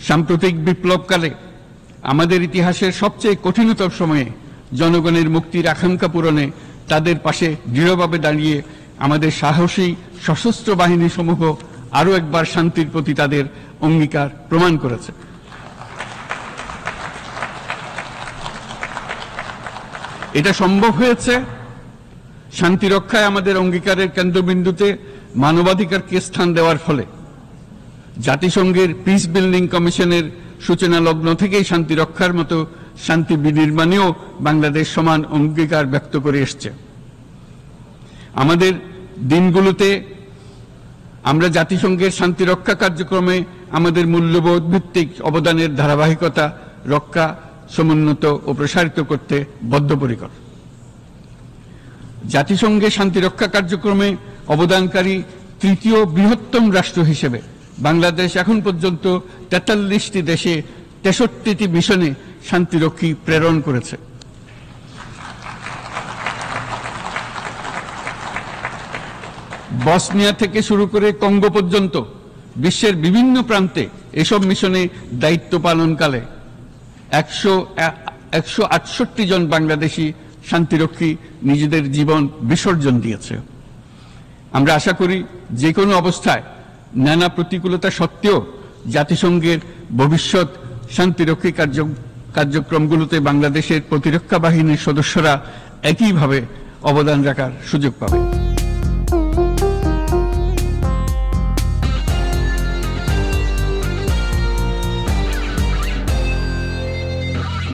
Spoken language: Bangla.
সাম্প্রতিক বিপ্লবকালে আমাদের ইতিহাসের সবচেয়ে কঠিনতম সময়ে জনগণের মুক্তির আকাঙ্ক্ষা পূরণে তাদের পাশে দৃঢ়ভাবে দাঁড়িয়ে আমাদের সাহসী সশস্ত্র বাহিনী সমূহ আরও একবার শান্তির প্রতি তাদের অঙ্গীকার প্রমাণ করেছে। এটা সম্ভব হয়েছে শান্তি রক্ষায় আমাদের অঙ্গীকারের কেন্দ্রবিন্দুতে মানবাধিকারকে স্থান দেওয়ার ফলে। জাতিসংঘের পিস বিল্ডিং কমিশনের সূচনা লগ্ন থেকেই শান্তি রক্ষার মতো শান্তি বিনির্মাণেও বাংলাদেশ সমান অঙ্গীকার ব্যক্ত করে এসছে। আমাদের দিনগুলোতে আমরা জাতিসংঘের শান্তি রক্ষা কার্যক্রমে আমাদের মূল্যবোধ ভিত্তিক অবদানের ধারাবাহিকতা রক্ষা, সমুন্নত ও প্রসারিত করতে বদ্ধপরিকর। জাতিসংঘের শান্তি রক্ষা কার্যক্রমে অবদানকারী তৃতীয় বৃহত্তম রাষ্ট্র হিসেবে বাংলাদেশ এখন পর্যন্ত ৪৩টি দেশে ৬৩টি মিশনে শান্তিরক্ষী প্রেরণ করেছে। বসনিয়া থেকে শুরু করে কঙ্গো পর্যন্ত বিশ্বের বিভিন্ন প্রান্তে এসব মিশনে দায়িত্ব পালনকালে ১৬৮ জন বাংলাদেশি শান্তিরক্ষী নিজেদের জীবন বিসর্জন দিয়েছে। আমরা আশা করি যে কোনো অবস্থায় নানা প্রতিকূলতা সত্ত্বেও জাতিসংঘের ভবিষ্যৎ শান্তিরক্ষী কার্যক্রমগুলোতে বাংলাদেশের প্রতিরক্ষা বাহিনীর সদস্যরা একইভাবে অবদান রাখার সুযোগ পাবে।